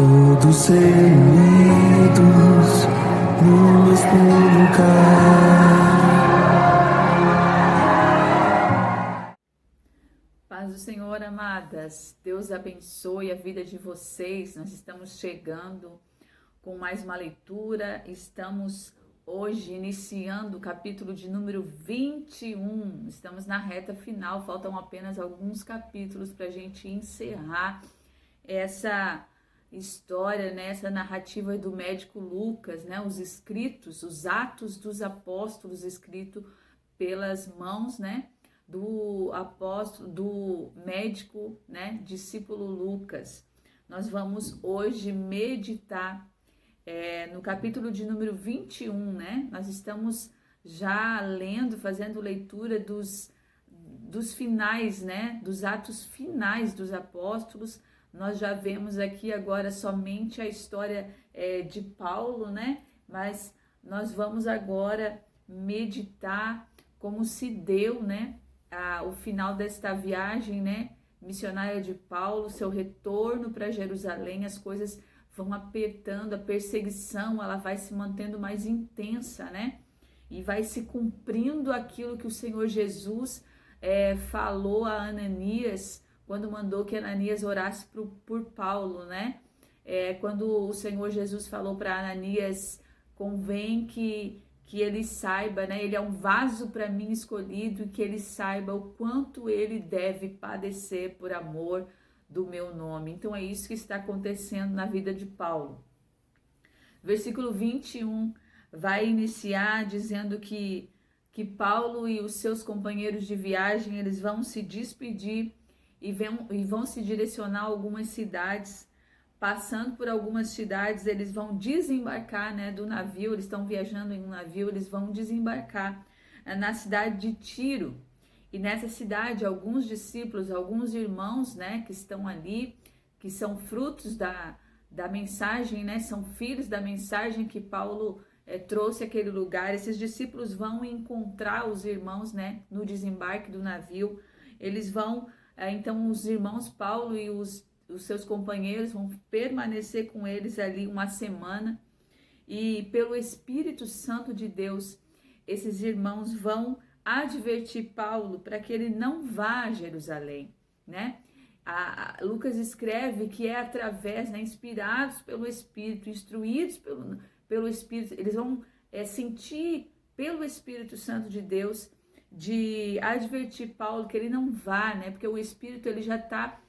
todos reunidos no mesmo lugar. Paz do Senhor, amadas. Deus abençoe a vida de vocês. Nós estamos chegando com mais uma leitura. Estamos hoje iniciando o capítulo de número 21. Estamos na reta final, faltam apenas alguns capítulos para a gente encerrar essa história, né, essa narrativa do médico Lucas, né, os escritos, os Atos dos Apóstolos, escrito pelas mãos, né, do apóstolo, do médico, né, discípulo Lucas. Nós vamos hoje meditar no capítulo de número 21, né? Nós estamos já lendo, fazendo leitura dos finais, né? Dos atos finais dos apóstolos. Nós já vemos aqui agora somente a história de Paulo, né? Mas nós vamos agora meditar como se deu, né? O final desta viagem, né? Missionária de Paulo, seu retorno para Jerusalém, as coisas vão apertando, a perseguição ela vai se mantendo mais intensa, né? E vai se cumprindo aquilo que o Senhor Jesus falou a Ananias, quando mandou que Ananias orasse por Paulo, né? Quando o Senhor Jesus falou para Ananias, convém que ele saiba, né? Ele é um vaso para mim escolhido, e que ele saiba o quanto ele deve padecer por amor do meu nome. Então é isso que está acontecendo na vida de Paulo. Versículo 21 vai iniciar dizendo que Paulo e os seus companheiros de viagem, eles vão se despedir e vão se direcionar a algumas cidades. Passando por algumas cidades, eles vão desembarcar, né, do navio. Eles estão viajando em um navio, eles vão desembarcar na cidade de Tiro. E nessa cidade, alguns discípulos, alguns irmãos, né, que estão ali, que são frutos da mensagem, né, são filhos da mensagem que Paulo trouxe àquele lugar. Esses discípulos vão encontrar os irmãos, né, no desembarque do navio. Eles vão, então, os irmãos Paulo e os seus companheiros vão permanecer com eles ali uma semana. E pelo Espírito Santo de Deus, esses irmãos vão advertir Paulo para que ele não vá a Jerusalém, né? Lucas escreve que é através, né, inspirados pelo Espírito, instruídos pelo Espírito, eles vão sentir pelo Espírito Santo de Deus de advertir Paulo que ele não vá, né? Porque o Espírito ele já está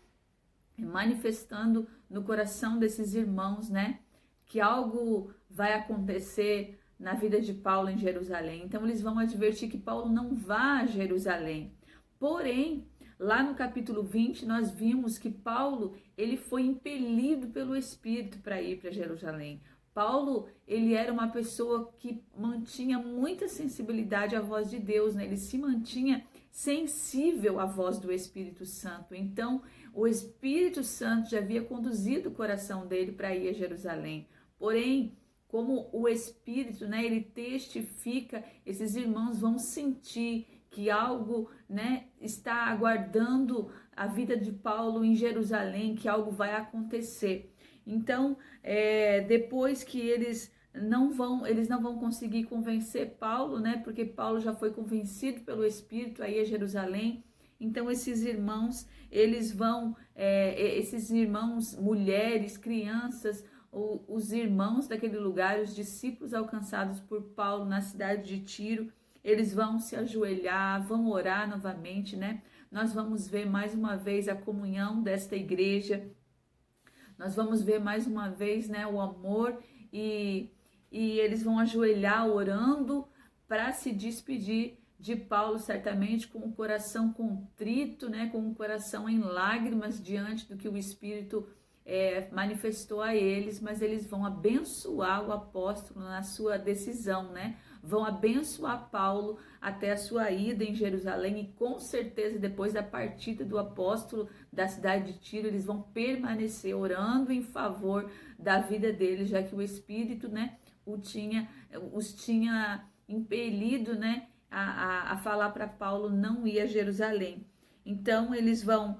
manifestando no coração desses irmãos, né? Que algo vai acontecer na vida de Paulo em Jerusalém. Então eles vão advertir que Paulo não vá a Jerusalém. Porém, lá no capítulo 20, nós vimos que Paulo, ele foi impelido pelo Espírito para ir para Jerusalém. Paulo, ele era uma pessoa que mantinha muita sensibilidade à voz de Deus, né? Ele se mantinha sensível à voz do Espírito Santo. Então, o Espírito Santo já havia conduzido o coração dele para ir a Jerusalém. Porém, como o Espírito, né, ele testifica, esses irmãos vão sentir que algo, né, está aguardando a vida de Paulo em Jerusalém, que algo vai acontecer. Então, depois que eles não vão conseguir convencer Paulo, né, porque Paulo já foi convencido pelo Espírito a ir a Jerusalém. Então, esses irmãos, eles vão, esses irmãos, mulheres, crianças, os irmãos daquele lugar, os discípulos alcançados por Paulo na cidade de Tiro, eles vão se ajoelhar, vão orar novamente, né? Nós vamos ver mais uma vez a comunhão desta igreja, nós vamos ver mais uma vez, né, o amor, e eles vão ajoelhar orando para se despedir de Paulo, certamente com o coração contrito, né, com o coração em lágrimas diante do que o Espírito manifestou a eles, mas eles vão abençoar o apóstolo na sua decisão, né? Vão abençoar Paulo até a sua ida em Jerusalém, e com certeza depois da partida do apóstolo da cidade de Tiro, eles vão permanecer orando em favor da vida dele, já que o Espírito, né, os tinha impelido, né, a falar para Paulo não ir a Jerusalém. Então eles vão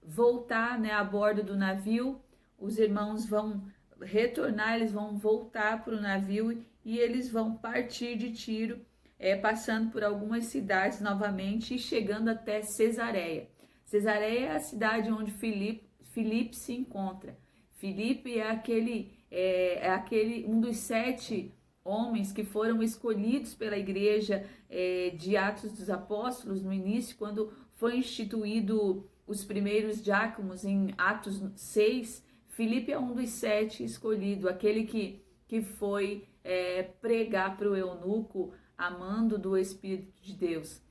voltar, né, a bordo do navio. os irmãos vão retornar, eles vão voltar para o navio e eles vão partir de Tiro, passando por algumas cidades novamente e chegando até Cesareia. Cesareia é a cidade onde Filipe se encontra. Filipe é aquele um dos 7 homens que foram escolhidos pela igreja de Atos dos Apóstolos no início, quando foi instituído os primeiros diáconos em Atos 6. Filipe é um dos 7 escolhidos, aquele que foi pregar para o eunuco a mando do Espírito de Deus.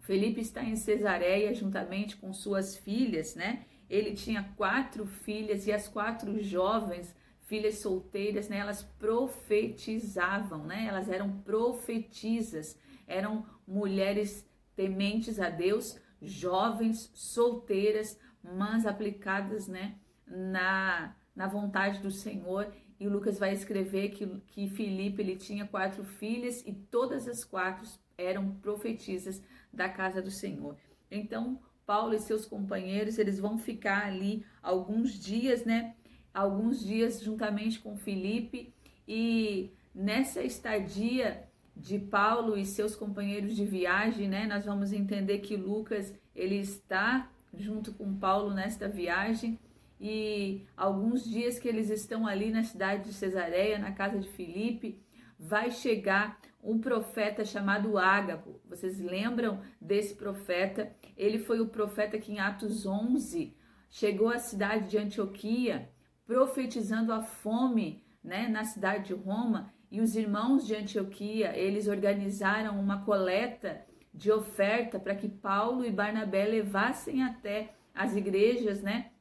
Filipe está em Cesareia juntamente com suas filhas, né? Ele tinha 4 filhas e as 4 jovens filhas solteiras, né? Elas profetizavam, né? Elas eram profetisas, eram mulheres tementes a Deus, jovens, solteiras, mas aplicadas, né? Na vontade do Senhor. E Lucas vai escrever que Filipe ele tinha 4 filhas e todas as 4 eram profetisas da casa do Senhor. Então, Paulo e seus companheiros, eles vão ficar ali alguns dias, né? Alguns dias juntamente com Filipe, e nessa estadia de Paulo e seus companheiros de viagem, né? Nós vamos entender que Lucas, ele está junto com Paulo nesta viagem, e alguns dias que eles estão ali na cidade de Cesareia, na casa de Filipe, vai chegar um profeta chamado Ágabo. Vocês lembram desse profeta? Ele foi o profeta que em Atos 11 chegou à cidade de Antioquia, profetizando a fome, né, na cidade de Roma, e os irmãos de Antioquia, eles organizaram uma coleta de oferta para que Paulo e Barnabé levassem até as igrejas, né,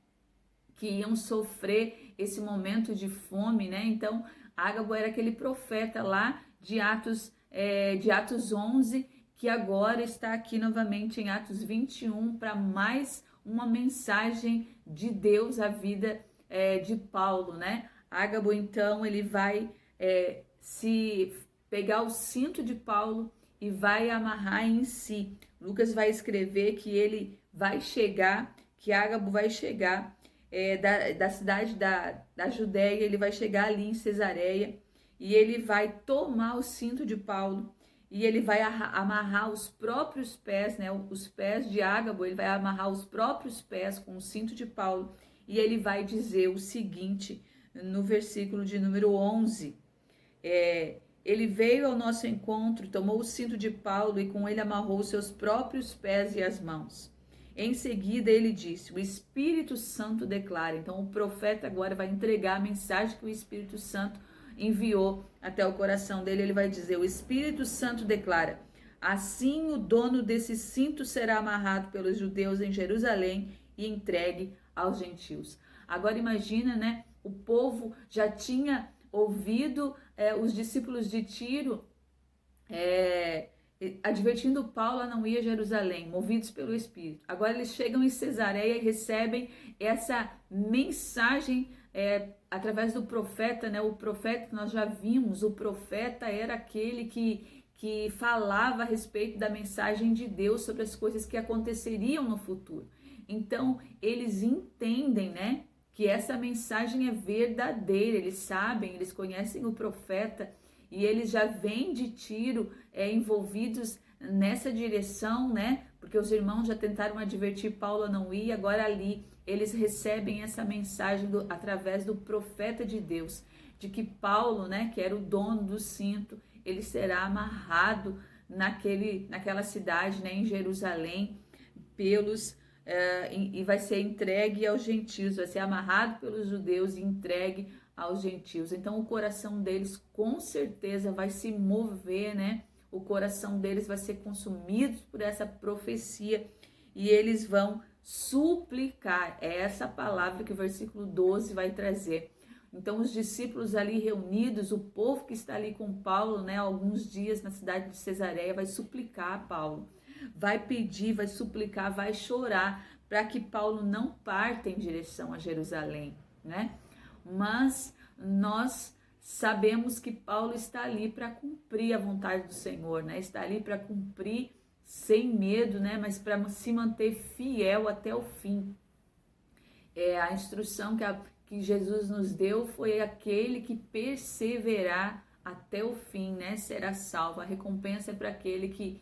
que iam sofrer esse momento de fome, né? Então, Ágabo era aquele profeta lá de Atos 11, que agora está aqui novamente em Atos 21 para mais uma mensagem de Deus à vida de Paulo, né? Ágabo, então, ele vai se pegar o cinto de Paulo e vai amarrar em si. Lucas vai escrever que ele vai chegar, que Ágabo vai chegar da cidade da Judéia, ele vai chegar ali em Cesareia e ele vai tomar o cinto de Paulo e ele vai amarrar os próprios pés, né? Os pés de Ágabo, ele vai amarrar os próprios pés com o cinto de Paulo e ele vai dizer o seguinte no versículo de número 11. Ele veio ao nosso encontro, tomou o cinto de Paulo e com ele amarrou os seus próprios pés e as mãos. Em seguida ele disse, o Espírito Santo declara. Então o profeta agora vai entregar a mensagem que o Espírito Santo enviou até o coração dele. Ele vai dizer, o Espírito Santo declara, assim o dono desse cinto será amarrado pelos judeus em Jerusalém e entregue aos gentios. Agora imagina, né? O povo já tinha ouvido os discípulos de Tiro advertindo Paulo a não ir a Jerusalém, movidos pelo Espírito. Agora eles chegam em Cesareia e recebem essa mensagem através do profeta, né? O profeta que nós já vimos, o profeta era aquele que falava a respeito da mensagem de Deus sobre as coisas que aconteceriam no futuro. Então eles entendem, né, que essa mensagem é verdadeira, eles sabem, eles conhecem o profeta, e eles já vêm de Tiro envolvidos nessa direção, né? Porque os irmãos já tentaram advertir Paulo a não ir, agora ali eles recebem essa mensagem através do profeta de Deus, de que Paulo, né, que era o dono do cinto, ele será amarrado naquela cidade, né, em Jerusalém, e vai ser entregue aos gentios, vai ser amarrado pelos judeus e entregue aos gentios. Então o coração deles com certeza vai se mover, né? O coração deles vai ser consumido por essa profecia e eles vão suplicar. É essa palavra que o versículo 12 vai trazer. Então os discípulos ali reunidos, o povo que está ali com Paulo, né, alguns dias na cidade de Cesareia, vai suplicar a Paulo. Vai pedir, vai suplicar, vai chorar para que Paulo não parta em direção a Jerusalém, né? Mas nós sabemos que Paulo está ali para cumprir a vontade do Senhor, né? Está ali para cumprir sem medo, né? Mas para se manter fiel até o fim. É a instrução que Jesus nos deu foi aquele que perseverar até o fim, né? Será salvo. A recompensa é para aquele que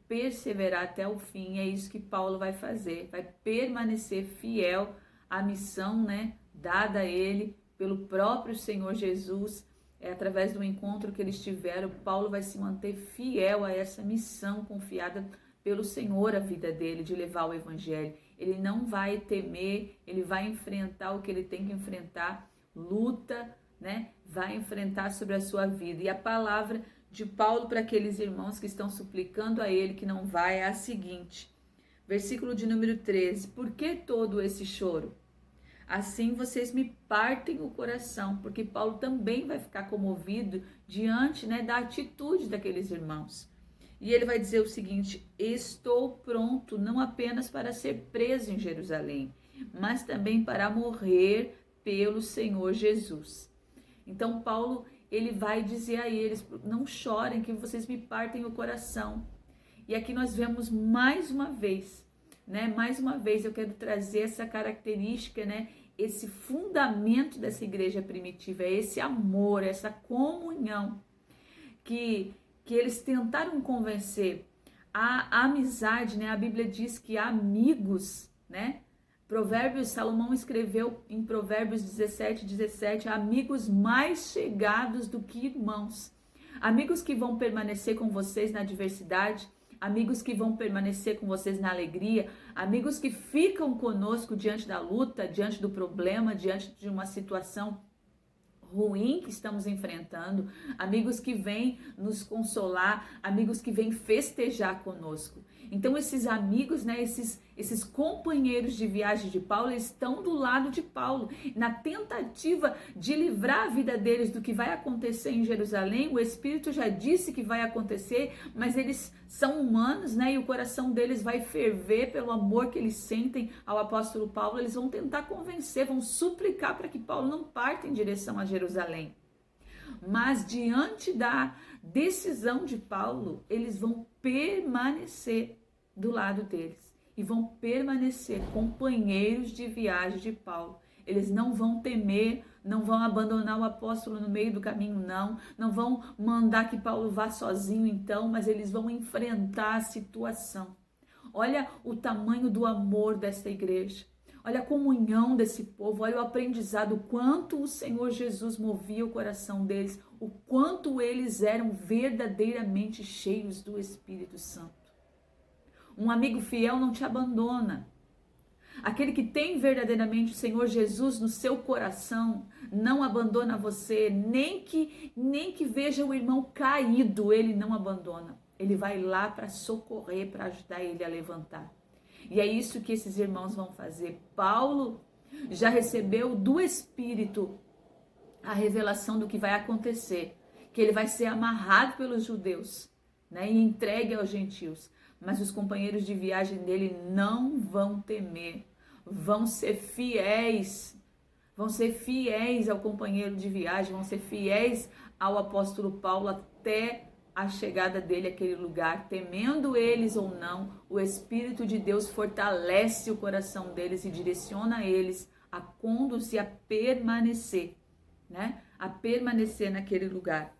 perseverar até o fim. É isso que Paulo vai fazer, vai permanecer fiel à missão, né, dada a ele pelo próprio Senhor Jesus. Através do encontro que eles tiveram, Paulo vai se manter fiel a essa missão confiada pelo Senhor à vida dele, de levar o evangelho. Ele não vai temer, ele vai enfrentar o que ele tem que enfrentar, luta, né? Vai enfrentar sobre a sua vida. E a palavra de Paulo para aqueles irmãos que estão suplicando a ele que não vai é a seguinte, versículo de número 13: por que todo esse choro? Assim vocês me partem o coração, porque Paulo também vai ficar comovido diante, né, da atitude daqueles irmãos. E ele vai dizer o seguinte: estou pronto não apenas para ser preso em Jerusalém, mas também para morrer pelo Senhor Jesus. Então Paulo, ele vai dizer a eles: não chorem que vocês me partem o coração. E aqui nós vemos mais uma vez, né? Mais uma vez eu quero trazer essa característica, né? Esse fundamento dessa igreja primitiva, esse amor, essa comunhão que eles tentaram convencer. A amizade, né? A Bíblia diz que amigos, né? Provérbios, Salomão escreveu em Provérbios 17, amigos mais chegados do que irmãos. Amigos que vão permanecer com vocês na adversidade, amigos que vão permanecer com vocês na alegria, amigos que ficam conosco diante da luta, diante do problema, diante de uma situação ruim que estamos enfrentando, amigos que vêm nos consolar, amigos que vêm festejar conosco. Então esses amigos, né, esses companheiros de viagem de Paulo, eles estão do lado de Paulo, na tentativa de livrar a vida deles do que vai acontecer em Jerusalém. O Espírito já disse que vai acontecer, mas eles são humanos, né, e o coração deles vai ferver pelo amor que eles sentem ao apóstolo Paulo. Eles vão tentar convencer, vão suplicar para que Paulo não parta em direção a Jerusalém. Mas diante da decisão de Paulo, eles vão permanecer do lado deles e vão permanecer companheiros de viagem de Paulo. Eles não vão temer, não vão abandonar o apóstolo no meio do caminho, não vão mandar que Paulo vá sozinho então, mas eles vão enfrentar a situação. Olha o tamanho do amor dessa igreja. Olha a comunhão desse povo, olha o aprendizado, o quanto o Senhor Jesus movia o coração deles, o quanto eles eram verdadeiramente cheios do Espírito Santo. Um amigo fiel não te abandona. Aquele que tem verdadeiramente o Senhor Jesus no seu coração não abandona você, nem que veja o irmão caído, ele não abandona. Ele vai lá para socorrer, para ajudar ele a levantar. E é isso que esses irmãos vão fazer. Paulo já recebeu do Espírito a revelação do que vai acontecer, que ele vai ser amarrado pelos judeus, né, e entregue aos gentios. Mas os companheiros de viagem dele não vão temer, vão ser fiéis ao companheiro de viagem, vão ser fiéis ao apóstolo Paulo até a chegada dele àquele lugar. Temendo eles ou não, o Espírito de Deus fortalece o coração deles e direciona eles a conduzir, a permanecer, né? A permanecer naquele lugar.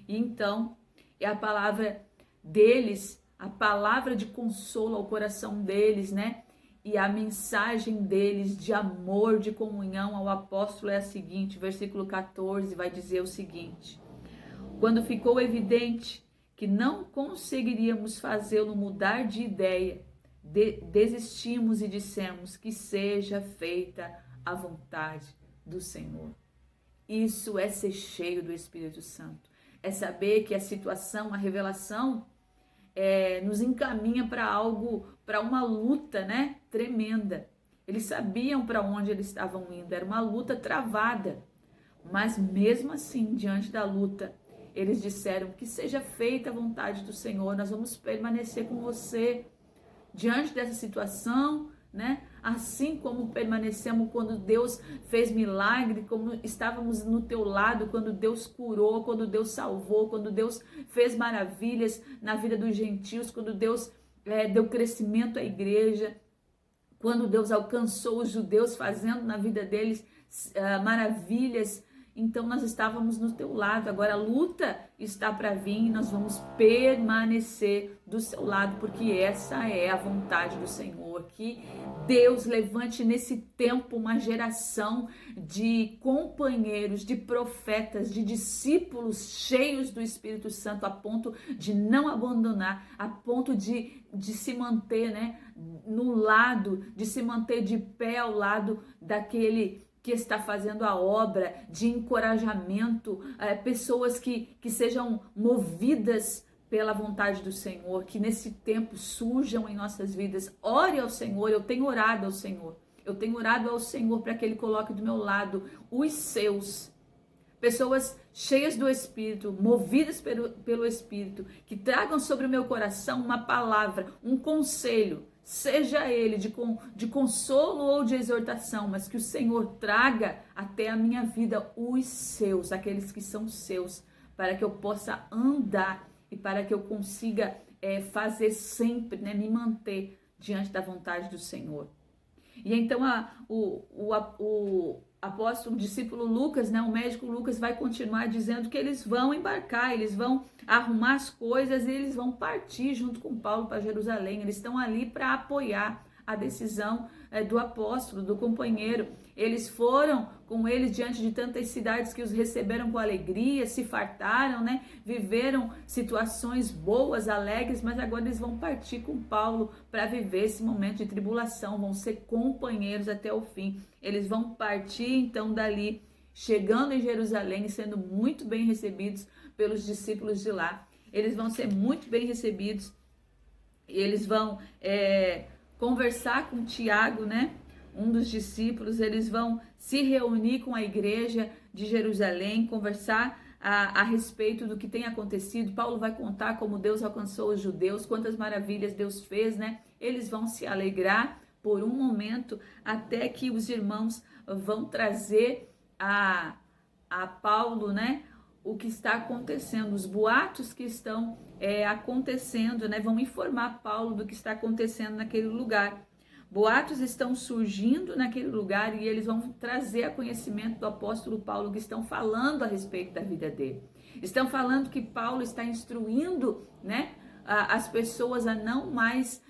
E então, é a palavra deles, a palavra de consolo ao coração deles, né? E a mensagem deles de amor, de comunhão ao apóstolo é a seguinte, versículo 14 vai dizer o seguinte: quando ficou evidente que não conseguiríamos fazê-lo mudar de ideia, desistimos e dissemos que seja feita a vontade do Senhor. Isso é ser cheio do Espírito Santo. É saber que a situação, a revelação, nos encaminha para algo, para uma luta, né, tremenda. Eles sabiam para onde eles estavam indo, era uma luta travada. Mas mesmo assim, diante da luta, eles disseram que seja feita a vontade do Senhor, nós vamos permanecer com você. Diante dessa situação, né? Assim como permanecemos quando Deus fez milagre, como estávamos no teu lado, quando Deus curou, quando Deus salvou, quando Deus fez maravilhas na vida dos gentios, quando Deus deu crescimento à igreja, quando Deus alcançou os judeus fazendo na vida deles maravilhas. Então nós estávamos no teu lado, agora a luta está para vir e nós vamos permanecer do seu lado, porque essa é a vontade do Senhor, que Deus levante nesse tempo uma geração de companheiros, de profetas, de discípulos cheios do Espírito Santo, a ponto de não abandonar, a ponto de se manter, né, no lado, de se manter de pé ao lado daquele que está fazendo a obra, de encorajamento, pessoas que sejam movidas pela vontade do Senhor, que nesse tempo surjam em nossas vidas. Ore ao Senhor, eu tenho orado ao Senhor, para que Ele coloque do meu lado os seus, pessoas cheias do Espírito, movidas pelo Espírito, que tragam sobre o meu coração uma palavra, um conselho, seja ele de consolo ou de exortação, mas que o Senhor traga até a minha vida os seus, aqueles que são seus, para que eu possa andar e para que eu consiga fazer sempre, né, me manter diante da vontade do Senhor. E então o apóstolo, o discípulo Lucas, né, o médico Lucas, vai continuar dizendo que eles vão embarcar, eles vão arrumar as coisas e eles vão partir junto com Paulo para Jerusalém. Eles estão ali para apoiar a decisão do apóstolo, do companheiro. Eles foram com ele diante de tantas cidades que os receberam com alegria, se fartaram, né? Viveram situações boas, alegres, mas agora eles vão partir com Paulo para viver esse momento de tribulação, vão ser companheiros até o fim. Eles vão partir então dali, chegando em Jerusalém e sendo muito bem recebidos pelos discípulos de lá. Eles vão ser muito bem recebidos e eles vão conversar com Tiago, né? Um dos discípulos. Eles vão se reunir com a igreja de Jerusalém, conversar a respeito do que tem acontecido. Paulo vai contar como Deus alcançou os judeus, quantas maravilhas Deus fez, né? Eles vão se alegrar por um momento, até que os irmãos vão trazer a Paulo, né, o que está acontecendo, os boatos que estão acontecendo, né, vão informar Paulo do que está acontecendo naquele lugar. Boatos estão surgindo naquele lugar e eles vão trazer a conhecimento do apóstolo Paulo, que estão falando a respeito da vida dele. Estão falando que Paulo está instruindo, né, as pessoas a não mais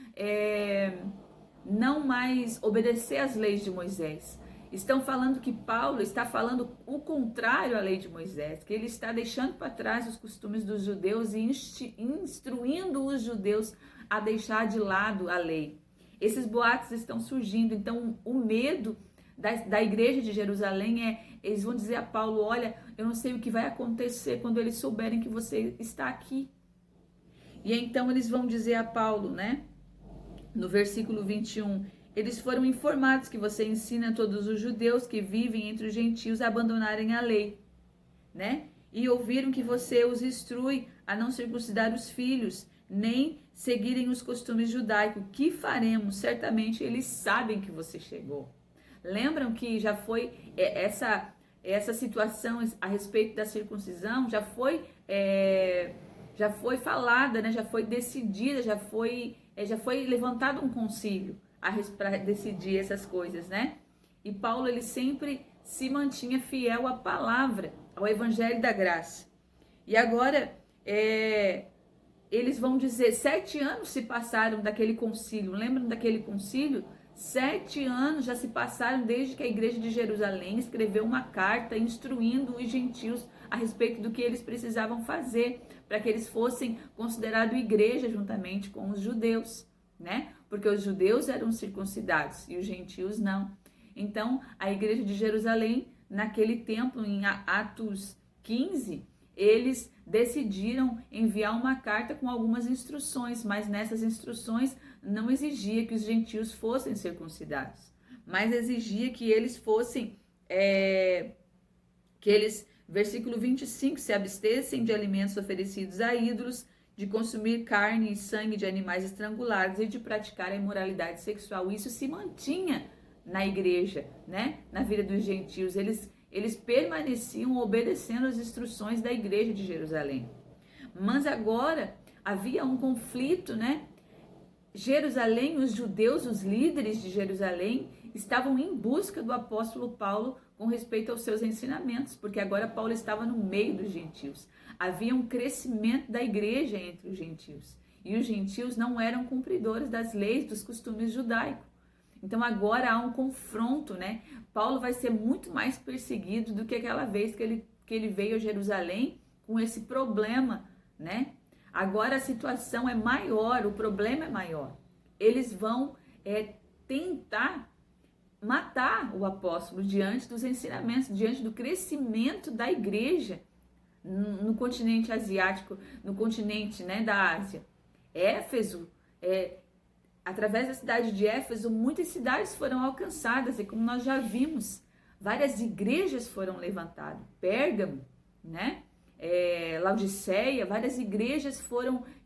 obedecer às leis de Moisés. Estão falando que Paulo está falando o contrário à lei de Moisés, que ele está deixando para trás os costumes dos judeus e instruindo os judeus a deixar de lado a lei. Esses boatos estão surgindo, então o medo da igreja de Jerusalém eles vão dizer a Paulo: olha, eu não sei o que vai acontecer quando eles souberem que você está aqui. E então eles vão dizer a Paulo, né, no versículo 21, eles foram informados que você ensina todos os judeus que vivem entre os gentios a abandonarem a lei, né? E ouviram que você os instrui a não circuncidar os filhos, nem seguirem os costumes judaicos. Que faremos? Certamente eles sabem que você chegou. Lembram que já foi essa situação a respeito da circuncisão, já foi falada, né? Já foi decidida, já foi levantado um concílio para decidir essas coisas, né? E Paulo, ele sempre se mantinha fiel à palavra, ao evangelho da graça. E agora, eles vão dizer, 7 anos se passaram daquele concílio. Lembram daquele concílio? 7 anos já se passaram desde que a igreja de Jerusalém escreveu uma carta instruindo os gentios a respeito do que eles precisavam fazer para que eles fossem considerados igreja juntamente com os judeus, né? Porque os judeus eram circuncidados e os gentios não. Então, a igreja de Jerusalém, naquele tempo, em Atos 15, eles decidiram enviar uma carta com algumas instruções, mas nessas instruções não exigia que os gentios fossem circuncidados, mas exigia que eles fossem, versículo 25, se abstessem de alimentos oferecidos a ídolos, de consumir carne e sangue de animais estrangulados e de praticar a imoralidade sexual. Isso se mantinha na igreja, né? Na vida dos gentios. Eles permaneciam obedecendo as instruções da igreja de Jerusalém. Mas agora havia um conflito, né? Jerusalém, os judeus, os líderes de Jerusalém, estavam em busca do apóstolo Paulo com respeito aos seus ensinamentos, porque agora Paulo estava no meio dos gentios. Havia um crescimento da igreja entre os gentios, e os gentios não eram cumpridores das leis, dos costumes judaicos. Então agora há um confronto, né? Paulo vai ser muito mais perseguido do que aquela vez que ele veio a Jerusalém com esse problema, né? Agora a situação é maior, o problema é maior. Eles vão tentar matar o apóstolo diante dos ensinamentos, diante do crescimento da igreja no continente asiático, no continente, né, da Ásia. Éfeso, através da cidade de Éfeso, muitas cidades foram alcançadas, e como nós já vimos, várias igrejas foram levantadas. Pérgamo, né? Laodiceia, várias igrejas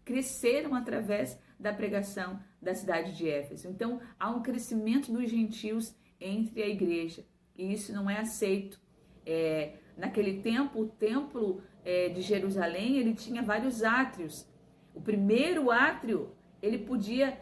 cresceram através da pregação da cidade de Éfeso. Então, há um crescimento dos gentios entre a igreja, e isso não é aceito. Naquele tempo, o templo de Jerusalém, ele tinha vários átrios. O primeiro átrio, ele podia,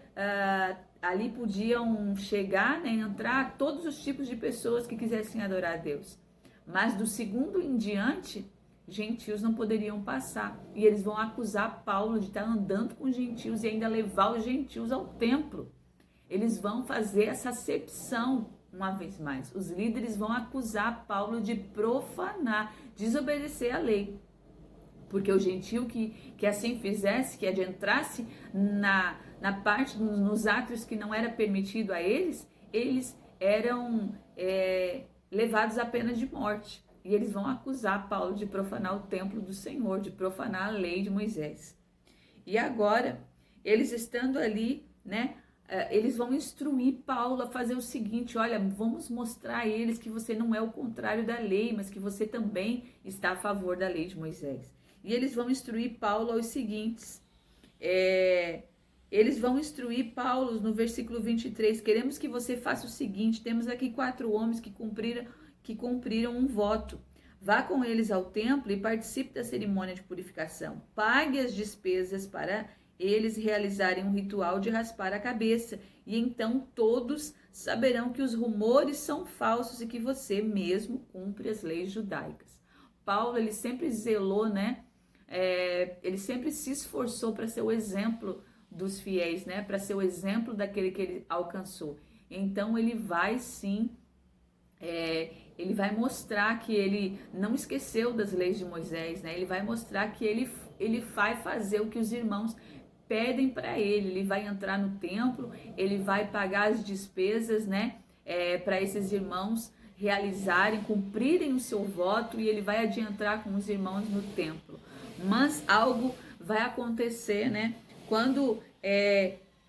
ali podiam chegar, né, entrar todos os tipos de pessoas que quisessem adorar a Deus. Mas do segundo em diante, gentios não poderiam passar. E eles vão acusar Paulo de estar andando com gentios e ainda levar os gentios ao templo. Eles vão fazer essa acepção uma vez mais. Os líderes vão acusar Paulo de profanar, desobedecer a lei. Porque o gentio que assim fizesse, que adentrasse na parte, nos átrios que não era permitido a eles eram levados à pena de morte. E eles vão acusar Paulo de profanar o templo do Senhor, de profanar a lei de Moisés. E agora, eles estando ali, né, eles vão instruir Paulo a fazer o seguinte: olha, vamos mostrar a eles que você não é o contrário da lei, mas que você também está a favor da lei de Moisés. E eles vão instruir Paulo aos seguintes, eles vão instruir Paulo no versículo 23, queremos que você faça o seguinte: temos aqui 4 homens que cumpriram um voto. Vá com eles ao templo e participe da cerimônia de purificação. Pague as despesas para eles realizarem um ritual de raspar a cabeça. E então todos saberão que os rumores são falsos e que você mesmo cumpre as leis judaicas. Paulo, ele sempre zelou, né? Ele sempre se esforçou para ser o exemplo dos fiéis, né? Para ser o exemplo daquele que ele alcançou. Então ele vai sim... ele vai mostrar que ele não esqueceu das leis de Moisés, né? Ele vai mostrar que ele vai fazer o que os irmãos pedem para ele. Ele vai entrar no templo, ele vai pagar as despesas, né? Para esses irmãos realizarem, cumprirem o seu voto, e ele vai adentrar com os irmãos no templo. Mas algo vai acontecer, né? Quando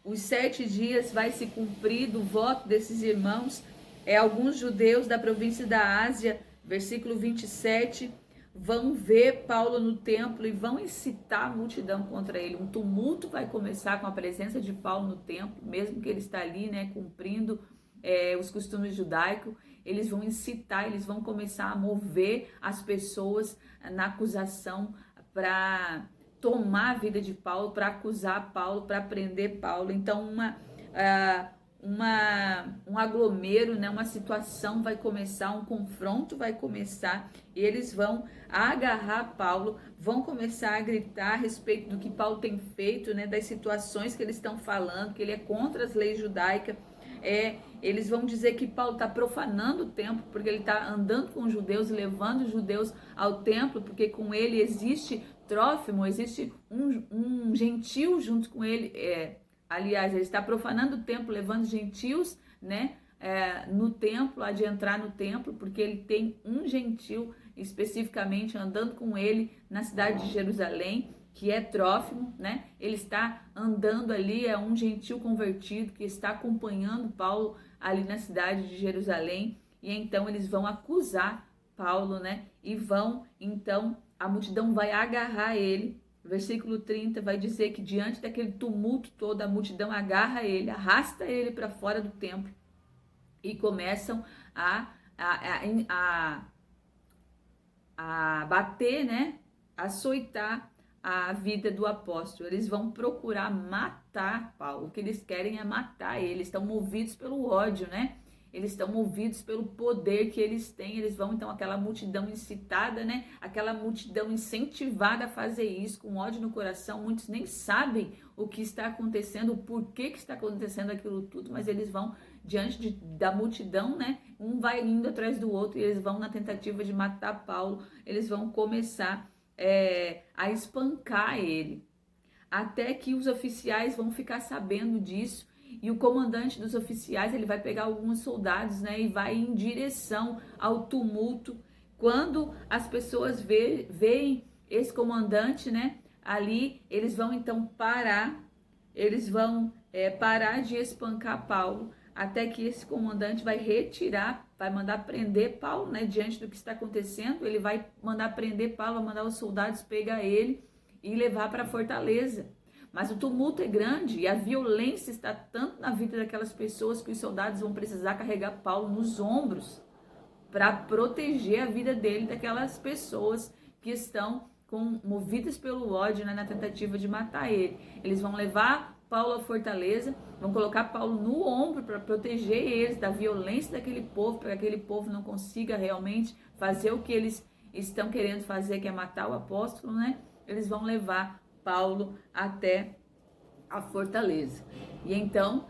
os 7 dias vai se cumprir do voto desses irmãos, alguns judeus da província da Ásia, versículo 27, vão ver Paulo no templo e vão incitar a multidão contra ele. Um tumulto vai começar com a presença de Paulo no templo, mesmo que ele está ali, né, cumprindo os costumes judaicos. Eles vão incitar, eles vão começar a mover as pessoas na acusação para tomar a vida de Paulo, para acusar Paulo, para prender Paulo. Então um aglomero, né, uma situação vai começar, um confronto vai começar, e eles vão agarrar Paulo, vão começar a gritar a respeito do que Paulo tem feito, né, das situações que eles estão falando, que ele é contra as leis judaicas. Eles vão dizer que Paulo está profanando o templo, porque ele está andando com os judeus, levando os judeus ao templo, porque com ele existe Trófimo, existe um gentil junto com ele. Aliás, ele está profanando o templo, levando gentios, né, no templo, de entrar no templo, porque ele tem um gentil especificamente andando com ele na cidade de Jerusalém, que é Trófimo, né? Ele está andando ali, é um gentil convertido que está acompanhando Paulo ali na cidade de Jerusalém, e então eles vão acusar Paulo, né? E então, a multidão vai agarrar ele. Versículo 30 vai dizer que diante daquele tumulto todo, a multidão agarra ele, arrasta ele para fora do templo e começam a bater, né? Açoitar a vida do apóstolo. Eles vão procurar matar Paulo. O que eles querem é matar ele. Estão movidos pelo ódio, né? eles estão movidos pelo poder que eles têm, eles vão, então, aquela multidão incitada, né? Aquela multidão incentivada a fazer isso, com ódio no coração, muitos nem sabem o que está acontecendo, o porquê que está acontecendo aquilo tudo, mas eles vão diante da multidão, né? Um vai indo atrás do outro e eles vão na tentativa de matar Paulo, eles vão começar a espancar ele, até que os oficiais vão ficar sabendo disso. E o comandante dos oficiais, ele vai pegar alguns soldados, né, e vai em direção ao tumulto. Quando as pessoas veem esse comandante, né, ali, eles vão então parar, eles vão parar de espancar Paulo, até que esse comandante vai retirar, vai mandar prender Paulo, né, diante do que está acontecendo. Ele vai mandar prender Paulo, vai mandar os soldados pegar ele e levar para a fortaleza. Mas o tumulto é grande e a violência está tanto na vida daquelas pessoas que os soldados vão precisar carregar Paulo nos ombros para proteger a vida dele daquelas pessoas que estão movidas pelo ódio, né, na tentativa de matar ele. Eles vão levar Paulo à fortaleza, vão colocar Paulo no ombro para proteger eles da violência daquele povo, para que aquele povo não consiga realmente fazer o que eles estão querendo fazer, que é matar o apóstolo, né? Eles vão levar Paulo até a fortaleza. E então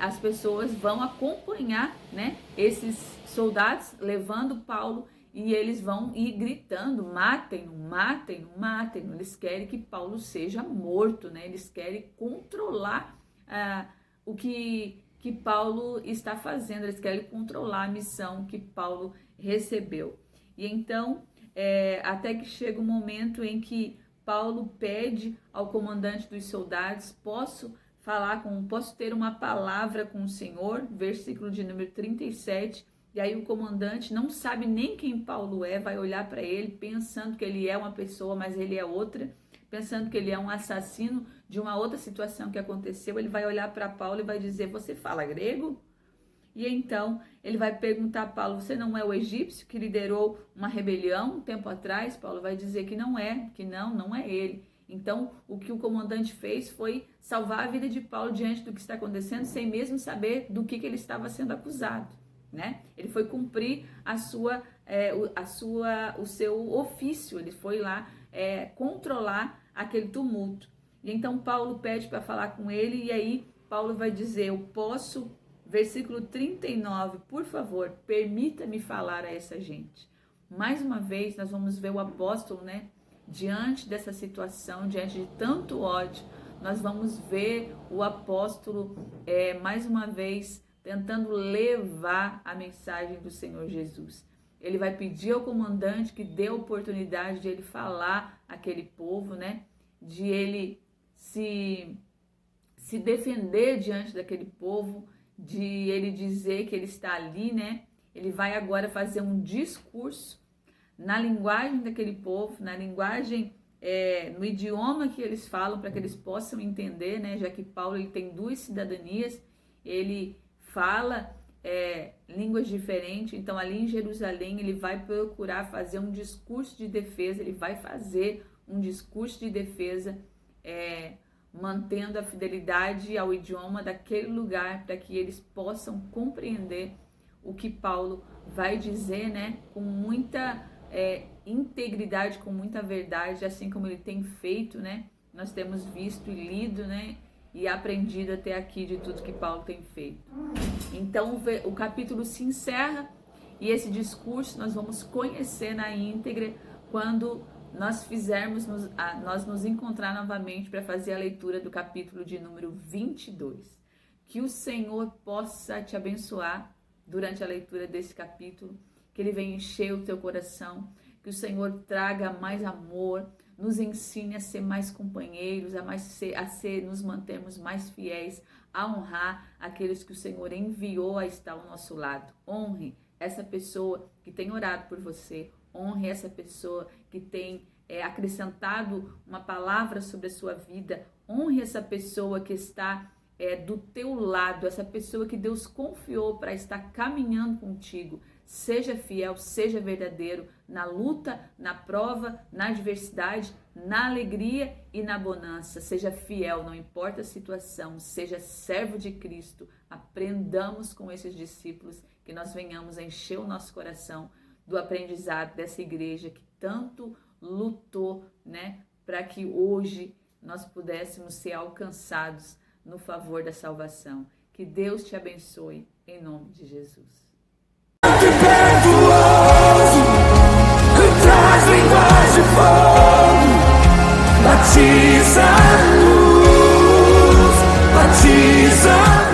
as pessoas vão acompanhar, né, esses soldados levando Paulo, e eles vão ir gritando: matem-no, matem-no, matem-no. Eles querem que Paulo seja morto, né? Eles querem controlar o que Paulo está fazendo, eles querem controlar a missão que Paulo recebeu. E então, até que chega o momento em que Paulo pede ao comandante dos soldados: posso ter uma palavra com o Senhor? Versículo de número 37. E aí o comandante não sabe nem quem Paulo é, vai olhar para ele pensando que ele é uma pessoa, mas ele é outra, pensando que ele é um assassino de uma outra situação que aconteceu. Ele vai olhar para Paulo e vai dizer: você fala grego? E então ele vai perguntar a Paulo: você não é o egípcio que liderou uma rebelião um tempo atrás? Paulo vai dizer que não é, que não é ele. Então o que o comandante fez foi salvar a vida de Paulo diante do que está acontecendo, sem mesmo saber do que ele estava sendo acusado, né? Ele foi cumprir o seu ofício, ele foi lá controlar aquele tumulto. E então Paulo pede para falar com ele, e aí Paulo vai dizer: eu posso... Versículo 39, por favor, permita-me falar a essa gente. Mais uma vez, nós vamos ver o apóstolo, né? Diante dessa situação, diante de tanto ódio, nós vamos ver o apóstolo, mais uma vez, tentando levar a mensagem do Senhor Jesus. Ele vai pedir ao comandante que dê a oportunidade de ele falar àquele povo, né? De ele se defender diante daquele povo, de ele dizer que ele está ali, né? Ele vai agora fazer um discurso na linguagem daquele povo, na linguagem, no idioma que eles falam, para que eles possam entender, né? Já que Paulo ele tem duas cidadanias, ele fala línguas diferentes. Então ali em Jerusalém ele vai procurar fazer um discurso de defesa, ele vai fazer um discurso de defesa, mantendo a fidelidade ao idioma daquele lugar, para que eles possam compreender o que Paulo vai dizer, né, com muita integridade, com muita verdade, assim como ele tem feito, né? Nós temos visto e lido, né, e aprendido até aqui de tudo que Paulo tem feito. Então o capítulo se encerra, e esse discurso nós vamos conhecer na íntegra quando nós nos encontrar novamente para fazer a leitura do capítulo de número 22. Que o Senhor possa te abençoar durante a leitura desse capítulo, que ele venha encher o teu coração, que o Senhor traga mais amor, nos ensine a ser mais companheiros, nos mantermos mais fiéis, a honrar aqueles que o Senhor enviou a estar ao nosso lado. Honre essa pessoa que tem orado por você, honre essa pessoa que tem acrescentado uma palavra sobre a sua vida, honre essa pessoa que está do teu lado, essa pessoa que Deus confiou para estar caminhando contigo. Seja fiel, seja verdadeiro na luta, na prova, na adversidade, na alegria e na bonança. Seja fiel, não importa a situação, seja servo de Cristo. Aprendamos com esses discípulos, que nós venhamos a encher o nosso coração do aprendizado dessa igreja que tanto lutou, né, para que hoje nós pudéssemos ser alcançados no favor da salvação. Que Deus te abençoe, em nome de Jesus. Traz línguas de fogo, batiza a luz, batiza a luz.